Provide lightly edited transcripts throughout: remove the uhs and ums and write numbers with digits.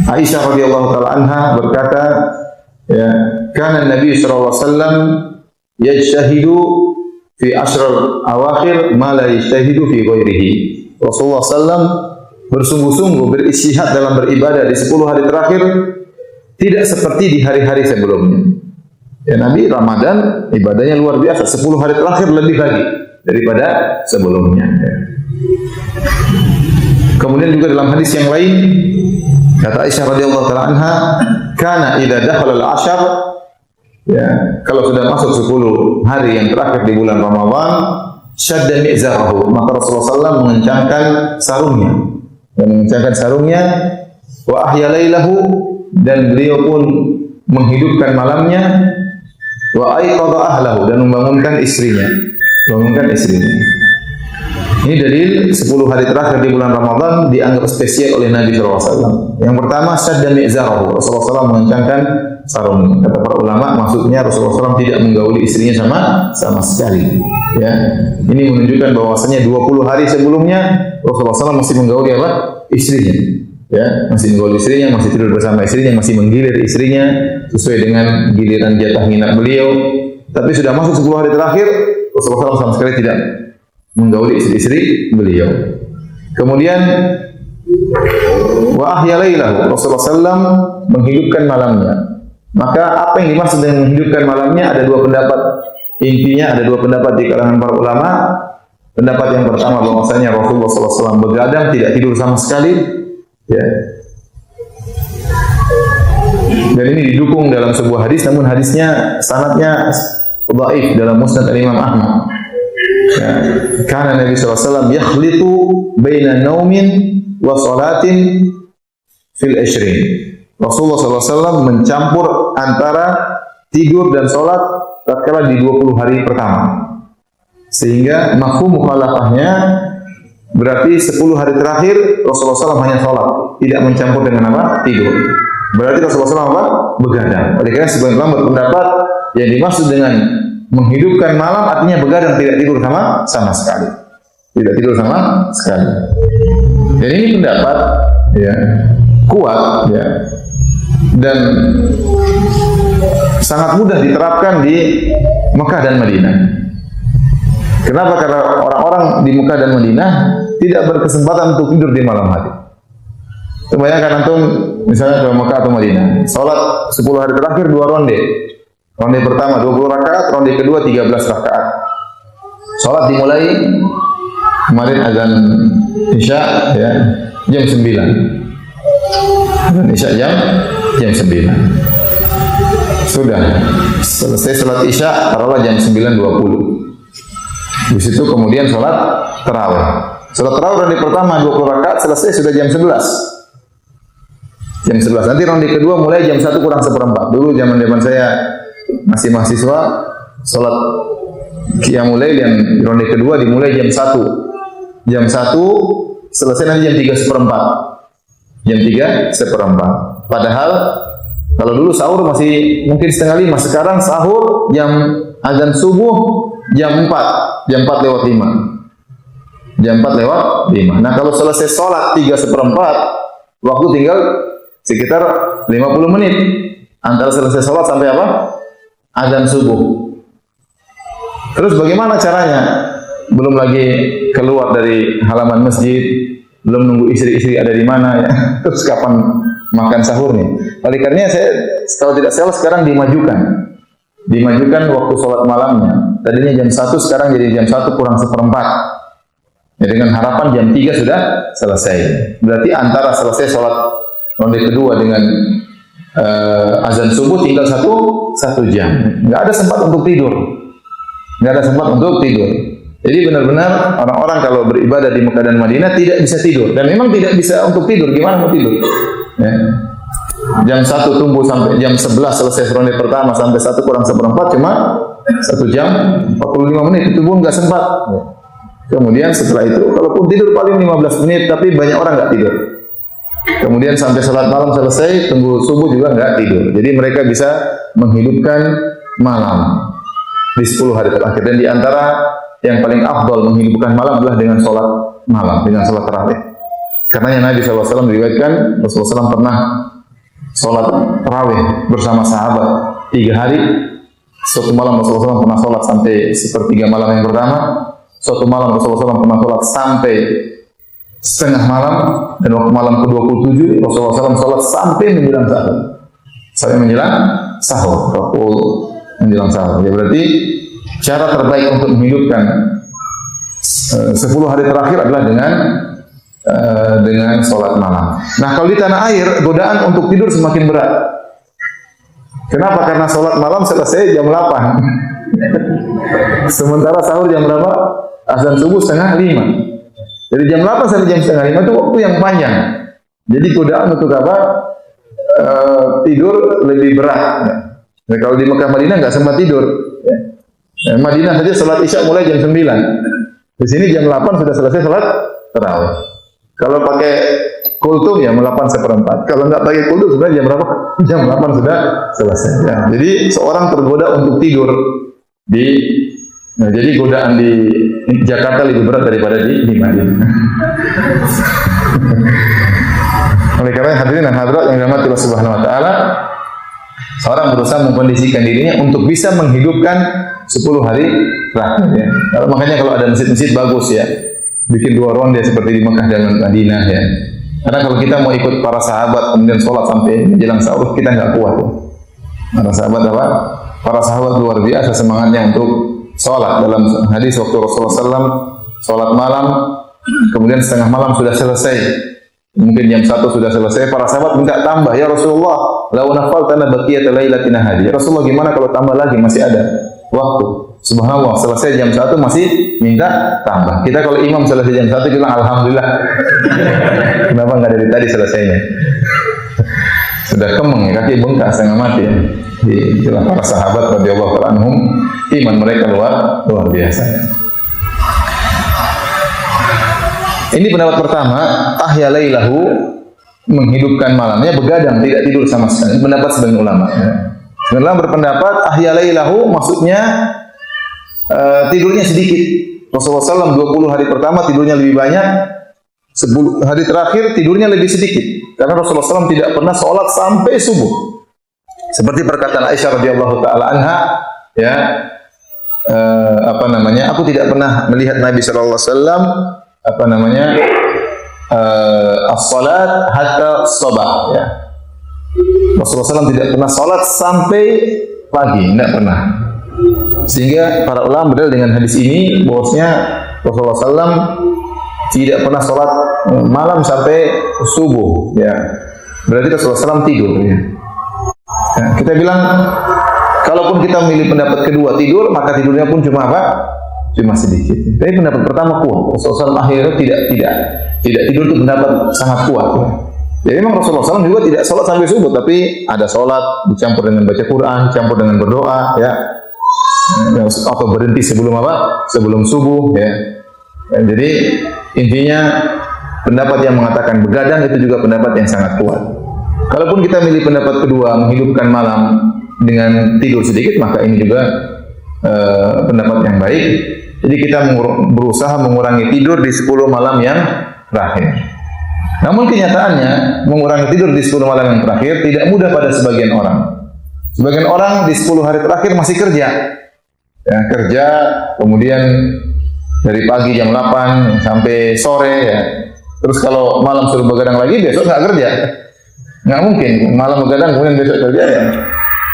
Aisyah radhiyallahu taala anha berkata, ya, kana Nabi sallallahu alaihi wasallam yajtahidu fi ashr awakhir ma la yajtahidu fi ghairihi. Rasulullah sallam bersungguh-sungguh beristihad dalam beribadah di 10 hari terakhir tidak seperti di hari-hari sebelumnya. Ya, Nabi Ramadan ibadahnya luar biasa, 10 hari terakhir lebih lagi daripada sebelumnya. Ya. Kemudian juga dalam hadis yang lain kata Aisyah radhiyallahu taala anha, kana idza dakhala al-ashr, ya, kalau sudah masuk 10 hari yang terakhir di bulan Ramadan, syadda mi'zarahu, maka Rasulullah sallallahu mengencangkan sarungnya, wa ahya lailahu, dan beliau pun menghidupkan malamnya, wa aiqadha ahlahu, dan membangunkan istrinya. Ini dalil 10 hari terakhir di bulan Ramadan dianggap spesial oleh Nabi SAW. Yang pertama, syadda mi'zarahu, Rasulullah SAW mengencangkan sarungnya. Kata para ulama, maksudnya Rasulullah SAW tidak menggauli istrinya sama sekali. Ya, ini menunjukkan bahwasanya 20 hari sebelumnya Rasulullah SAW masih menggauli apa? Istrinya. Ya, masih menggauli istrinya, masih tidur bersama istrinya, masih menggilir istrinya sesuai dengan giliran jatah nginap beliau. Tapi sudah masuk 10 hari terakhir, Rasulullah SAW sama sekali tidak menggauli istri-istri beliau. Kemudian wa ahya lailahu, Rasulullah SAW menghidupkan malamnya. Maka apa yang dimaksud dengan menghidupkan malamnya ada dua pendapat. Intinya ada dua pendapat di kalangan para ulama. Pendapat yang pertama bahwasanya Rasulullah SAW begadang, tidak tidur sama sekali. Ya. Dan ini didukung dalam sebuah hadis, namun hadisnya sanadnya dhaif dalam Musnad Imam Ahmad. Ya. Karena Nabi SAW yakhlitu baina naumin wa salatin fil ishrin. Rasulullah SAW mencampur antara tidur dan salat tatkala di 20 hari pertama. Sehingga mafhum mukhalafahnya berarti 10 hari terakhir Rasulullah SAW hanya salat, tidak mencampur dengan apa? Tidur. Berarti Rasulullah SAW apa? Begadang. Oleh karena sebagian ulama berpendapat yang dimaksud dengan menghidupkan malam artinya begadang, tidak tidur sama sekali. Tidak tidur sama sekali. Dan ini pendapat ya kuat ya. Dan sangat mudah diterapkan di Mekah dan Madinah. Kenapa? Karena orang-orang di Mekah dan Madinah tidak berkesempatan untuk tidur di malam hari. Kebanyakan antum misalnya ke Mekah atau Madinah, salat 10 hari terakhir 2 ronde. Ronde pertama 20 rakaat, ronde kedua 13 rakaat. Salat dimulai kemarin azan Isya ya, jam 9. Azan Isya jam 9. Sudah selesai salat Isya taruhlah jam 9.20. Di situ kemudian salat tarawih. Salat tarawih ronde pertama 20 rakaat selesai sudah jam 11. Jam 11. Nanti ronde kedua mulai jam 1 kurang seperempat. Dulu zaman saya masih mahasiswa, salat qiyamul lail yang ronde kedua dimulai jam 1. Jam 1 selesai nanti jam 3 seperempat. Jam 3 seperempat. Padahal kalau dulu sahur masih mungkin setengah 5, sekarang sahur jam azan subuh jam 4 lewat 5. Jam 4 lewat 5. Nah, kalau selesai salat 3 seperempat, waktu tinggal sekitar 50 menit antara selesai salat sampai apa? Azan subuh. Terus bagaimana caranya? Belum lagi keluar dari halaman masjid, belum nunggu istri-istri ada di mana ya. Terus kapan makan sahurnya? Oleh karenanya saya kalau tidak salah sekarang dimajukan waktu salat malamnya. Tadinya jam 1, sekarang jadi jam 1 kurang seperempat. Ya, dengan harapan jam 3 sudah selesai. Berarti antara selesai salat ronde kedua dengan azan subuh tinggal satu jam. Nggak ada sempat untuk tidur. Jadi benar-benar orang-orang kalau beribadah di Mekah dan Madinah tidak bisa tidur. Dan memang tidak bisa untuk tidur. Gimana mau tidur? Ya. Jam 1 tunggu sampai jam 11 selesai ronde pertama sampai 1 kurang seperempat cuma 1 jam 45 menit. Itu pun nggak sempat. Ya. Kemudian setelah itu, kalaupun tidur paling 15 menit, tapi banyak orang nggak tidur. Kemudian sampai salat malam selesai, tunggu subuh juga nggak tidur. Jadi mereka bisa menghidupkan malam di 10 hari terakhir. Dan di antara yang paling afdal menghidupkan malam adalah dengan salat malam, dengan salat tarawih. Karena Nabi SAW diriwayatkan Rasulullah SAW pernah sholat tarawih bersama sahabat 3 hari. Suatu malam Rasulullah SAW pernah sholat sampai sepertiga malam yang pertama. Suatu malam Rasulullah SAW pernah sholat sampai setengah malam, dan waktu malam ke-27 Rasulullah SAW sholat sampai menjelang sahur. Sampai menjelang sahur, menjelang sahur. Ya, berarti cara terbaik untuk menghidupkan 10 hari terakhir adalah dengan sholat malam. Nah, kalau di tanah air, godaan untuk tidur semakin berat. Kenapa? Karena sholat malam selesai jam 8. Sementara sahur jam berapa? Azan subuh 4:30. Dari jam 8 sampai jam 4:30 itu waktu yang panjang. Jadi godaan untuk apa? Tidur lebih berat. Nah, kalau di Mekah Madinah nggak sempat tidur. Madinah saja sholat isya mulai jam 9. Di sini jam 8 sudah selesai sholat tarawih. Kalau pakai kultum ya 8:15. Kalau nggak pakai kultum sebenarnya jam berapa? Jam 8 sudah selesai. Ya. Jadi seorang tergoda untuk tidur jadi godaan di Jakarta lebih berat daripada di Madinah. Oleh karena hadirin dan hadirat yang dirahmati Allah Subhanahu wa taala, seorang berusaha mengkondisikan dirinya untuk bisa menghidupkan 10 hari terakhir ya. Makanya kalau ada masjid-masjid bagus ya, bikin 2 ronde seperti di Mekah dan Madinah ya. Karena kalau kita mau ikut para sahabat kemudian sholat sampai menjelang sahur, kita nggak kuat ya. Para sahabat apa? Para sahabat luar biasa semangatnya untuk sholat. Dalam hadis waktu Rasulullah SAW sholat malam, kemudian setengah malam sudah selesai, mungkin jam 1 sudah selesai, para sahabat minta tambah, ya Rasulullah, lau nafaltana baqiyata lailatina hadi. Ya Rasulullah, gimana kalau tambah lagi, masih ada waktu. Subhanallah, selesai jam 1 masih minta tambah. Kita kalau imam selesai jam 1 bilang alhamdulillah. Kenapa nggak dari tadi selesainya? Sudah kemeng, kaki bengkak, setengah mati ya. Itulah para sahabat radhiyallahu anhum, iman mereka luar biasa ya. Ini pendapat pertama, ahya lailahu, menghidupkan malamnya, begadang, tidak tidur sama sekali. Pendapat sebagian ulama ya. Sebenarnya berpendapat ahya lailahu maksudnya tidurnya sedikit. Rasulullah SAW 20 hari pertama tidurnya lebih banyak, 10 hari terakhir tidurnya lebih sedikit. Karena Rasulullah SAW tidak pernah sholat sampai subuh. Seperti perkataan Aisyah radhiyallahu taala anha, ya, aku tidak pernah melihat Nabi sallallahu alaihi wasallam as-salat hatta sabah, ya. Rasulullah SAW tidak pernah sholat sampai pagi, tidak pernah. Sehingga para ulama berdalil dengan hadis ini bahwasanya Rasulullah SAW tidak pernah sholat malam sampai subuh, ya. Berarti Rasulullah SAW tidur, ya. Ya, kita bilang, kalaupun kita memilih pendapat kedua tidur, maka tidurnya pun cuma apa? Cuma sedikit. Tapi pendapat pertama kuat. Rasulullah SAW akhirnya tidak tidur, itu pendapat sangat kuat. Ya. Jadi memang Rasulullah SAW juga tidak sholat sampai subuh, tapi ada sholat dicampur dengan baca Quran, dicampur dengan berdoa, ya, atau berhenti sebelum apa? Sebelum subuh, ya. Jadi intinya pendapat yang mengatakan begadang itu juga pendapat yang sangat kuat. Kalaupun kita milih pendapat kedua, menghidupkan malam dengan tidur sedikit, maka ini juga pendapat yang baik. Jadi kita berusaha mengurangi tidur di 10 malam yang terakhir. Namun kenyataannya, mengurangi tidur di 10 malam yang terakhir tidak mudah pada sebagian orang. Sebagian orang di 10 hari terakhir masih kerja. Ya, kerja, kemudian dari pagi jam 8 sampai sore, ya. Terus kalau malam suruh begadang lagi, besok nggak kerja. Nggak mungkin, malam begadang kemudian besok kerja, ya.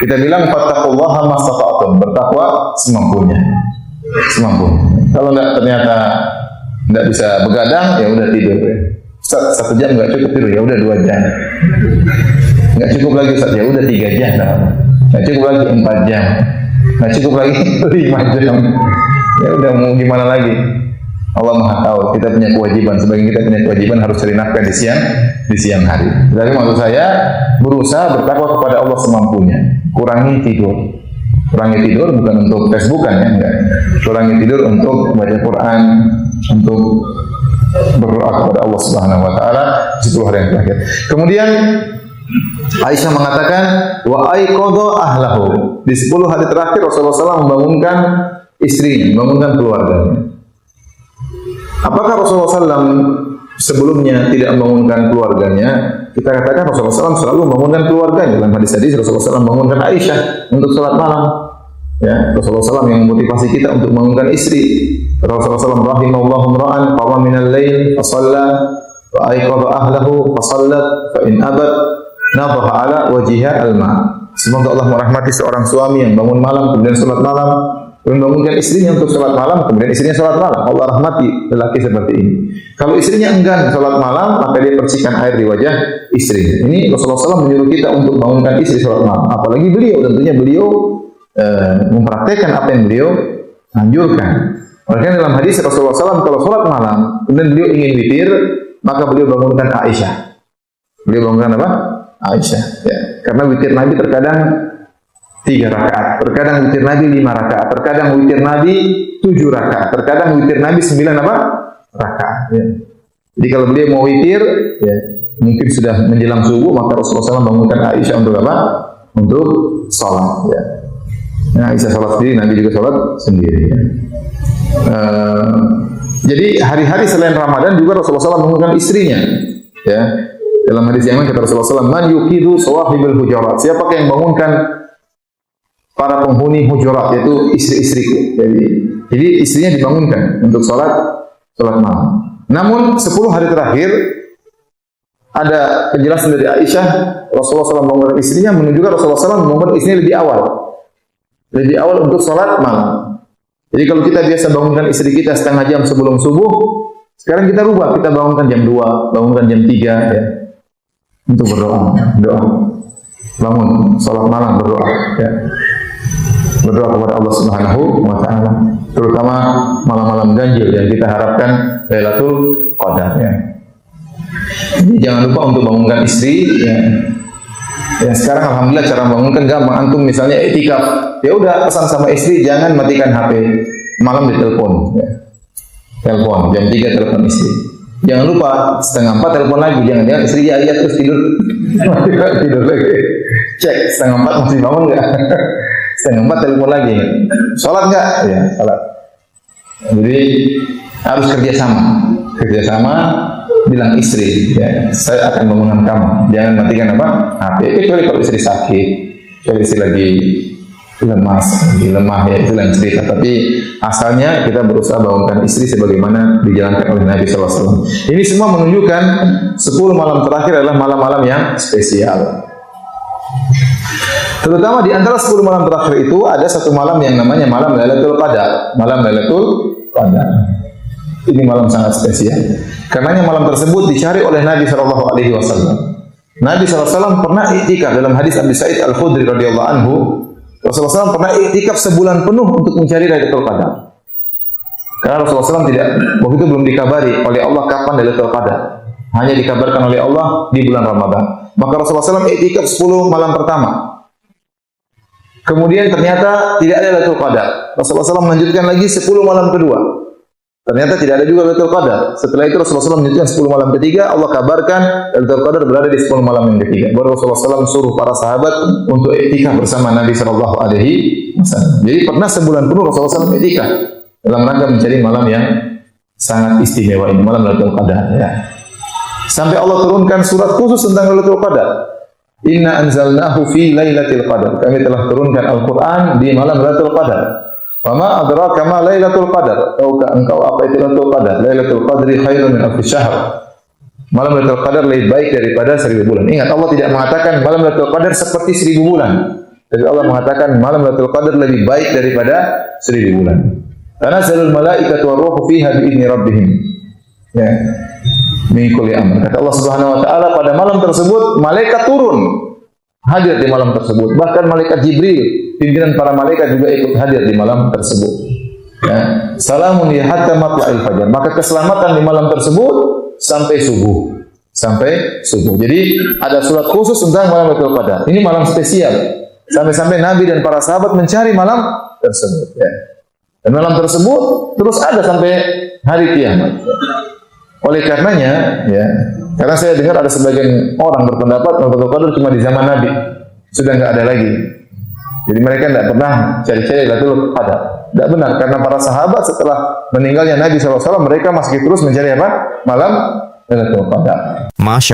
Kita bilang fattaqullaha mastata'tum, bertakwa semampunya. Kalau ternyata nggak bisa begadang, ya udah tidur. Ya. Ustaz, 1 jam nggak cukup tidur, ya udah 2 jam. Nggak cukup lagi Ustaz, ya udah 3 jam. Nggak cukup lagi 4 jam. Nggak cukup lagi 5 jam. Ya udah mau gimana lagi? Allah Maha tahu. Kita punya kewajiban, sebagian kita punya kewajiban harus cari nafkah di siang hari. Jadi maksud saya berusaha bertakwa kepada Allah semampunya. Kurangi tidur bukan untuk Facebookan, ya, enggak. Kurangi tidur untuk baca Quran, untuk berdoa kepada Allah Subhanahu wa taala 10 hari yang terakhir. Kemudian Aisyah mengatakan wa aiqadha ahlahu. Di 10 hari terakhir Rasulullah SAW membangunkan istrinya, membangunkan keluarganya. Apakah Rasulullah SAW sebelumnya tidak membangunkan keluarganya, kita katakan Rasulullah SAW selalu membangunkan keluarganya. Dalam hadis-hadis Rasulullah SAW membangunkan Aisyah untuk salat malam. Ya, Rasulullah SAW yang memotivasi kita untuk membangunkan istri. Rasulullah SAW rahimallahu imra'an qama minal lail fa shalla wa ayqadha ahlahu fa shallat fa in abad nadhaha ala wajhiha al-ma'. Semoga Allah merahmati seorang suami yang bangun malam kemudian salat malam, membangunkan istrinya untuk salat malam, kemudian istrinya salat malam. Allah rahmati lelaki seperti ini. Kalau istrinya enggan salat malam, maka dia percikan air di wajah istrinya. Ini Rasulullah SAW menyuruh kita untuk bangunkan istri salat malam. Apalagi beliau, tentunya beliau mempraktekkan apa yang beliau anjurkan. Oleh dalam hadis Rasulullah SAW kalau salat malam, kemudian beliau ingin witir, maka beliau bangunkan Aisyah. Beliau bangunkan apa? Aisyah. Ya. Karena witir Nabi terkadang 3 rakaat, terkadang witir Nabi 5 rakaat, terkadang witir Nabi 7 rakaat, terkadang witir Nabi 9 apa? Rakaat. Ya. Jadi kalau beliau mau witir, ya, mungkin sudah menjelang subuh, maka Rasulullah SAW bangunkan Aisyah untuk apa? Untuk salat. Ya. Nah, Aisyah salat sendiri, Nabi juga salat sendiri. Ya. Jadi hari-hari selain Ramadan juga Rasulullah SAW bangunkan istrinya. Ya. Dalam hadis yang lain kata Rasulullah SAW, man yuqidu sawahibul hujurat. Siapakah yang bangunkan para penghuni hujurat, yaitu istri-istriku. Jadi istrinya dibangunkan untuk salat malam. Namun 10 hari terakhir ada penjelasan dari Aisyah, Rasulullah SAW membangunkan istrinya, menunjukkan Rasulullah SAW membangunkan istrinya lebih awal untuk salat malam. Jadi kalau kita biasa bangunkan istri kita setengah jam sebelum subuh, sekarang kita rubah, kita bangunkan jam 2, bangunkan jam 3 ya. Untuk berdoa, bangun salat malam, berdoa ya. Berdoa kepada Allah Subhanahu wa taala, terutama malam-malam ganjil yang kita harapkan Lailatul Qadar ya. Jadi jangan lupa untuk bangunkan istri ya. Ya sekarang alhamdulillah cara bangunkan gampang. Antum misalnya iktikaf, ya udah pesan sama istri jangan matikan HP, malam ditelepon ya. Telepon jam 3 telepon istri. Jangan lupa setengah 4 telepon lagi, jangan istri ya terus tidur tidur lagi. Cek setengah 4 masih bangun enggak? Setengah 4 telepon lagi. Salat enggak? Ya, salat. Jadi harus kerjasama bilang istri, ya, saya akan bangunkan kamu. Jangan matikan apa? HP. Kecuali kalau istri sakit, kalau istri lagi lemah ya, itu lain cerita. Tapi asalnya kita berusaha bangunkan istri sebagaimana dijalankan oleh Nabi SAW. Ini semua menunjukkan 10 malam terakhir adalah malam-malam yang spesial. Terutama di antara 10 malam terakhir itu ada satu malam yang namanya malam Lailatul Qadar. Malam Lailatul Qadar. Ini malam sangat spesial. Karenanya malam tersebut dicari oleh Nabi SAW. Nabi SAW pernah iktikaf dalam hadis Abu Sa'id Al-Khudri radhiyallahu anhu. Rasulullah SAW pernah iktikaf sebulan penuh untuk mencari Lailatul Qadar. Karena Rasulullah SAW waktu itu belum dikabari oleh Allah kapan Lailatul Qadar. Hanya dikabarkan oleh Allah di bulan Ramadan. Maka Rasulullah SAW iktikaf 10 malam pertama. Kemudian ternyata tidak ada Lailatul Qadar. Rasulullah SAW melanjutkan lagi 10 malam kedua. Ternyata tidak ada juga Lailatul Qadar. Setelah itu Rasulullah SAW melanjutkan 10 malam ketiga. Allah kabarkan Lailatul Qadar berada di 10 malam yang ketiga. Baru Rasulullah SAW suruh para sahabat untuk iktikaf bersama Nabi SAW. Jadi pernah sebulan penuh Rasulullah SAW iktikaf dalam rangka mencari malam yang sangat istimewa ini, malam Lailatul Qadar. Ya. Sampai Allah turunkan surat khusus tentang Lailatul Qadar. Inna anzalnahu fi Lailatul Qadar. Kami telah turunkan Al-Quran di malam Lailatul Qadar. Wa ma adraka ma Lailatul Qadar? Tahukah engkau apa itu Lailatul Qadar? Lailatul Qadri khairun min alfi syahr. Malam Lailatul Qadar lebih baik daripada 1000 bulan. Ingat, Allah tidak mengatakan malam Lailatul Qadar seperti 1000 bulan. Jadi Allah mengatakan malam Lailatul Qadar lebih baik daripada 1000 bulan. Tanazzalul malaikatu war-ruhu fiha bi idzni rabbihim. Ya. Min kulli amr. Kata Allah Subhanahu wa taala, pada malam tersebut malaikat turun hadir di malam tersebut. Bahkan malaikat Jibril, pimpinan para malaikat juga ikut hadir di malam tersebut. Ya. Salamun ya hatta matla'il fajar. Maka keselamatan di malam tersebut sampai subuh. Jadi ada surat khusus tentang malam Lailatul Qadar. Ini malam spesial. Sampai-sampai Nabi dan para sahabat mencari malam tersebut. Ya. Dan malam tersebut terus ada sampai hari kiamat. Oleh karenanya, ya, karena saya dengar ada sebagian orang berpendapat Lailatul Qadar cuma di zaman Nabi, sudah enggak ada lagi. Jadi mereka tidak pernah cari-cari Lailatul Qadar. Tidak benar, karena para sahabat setelah meninggalnya Nabi SAW, mereka masih terus mencari apa? Malam Lailatul Qadar. Masya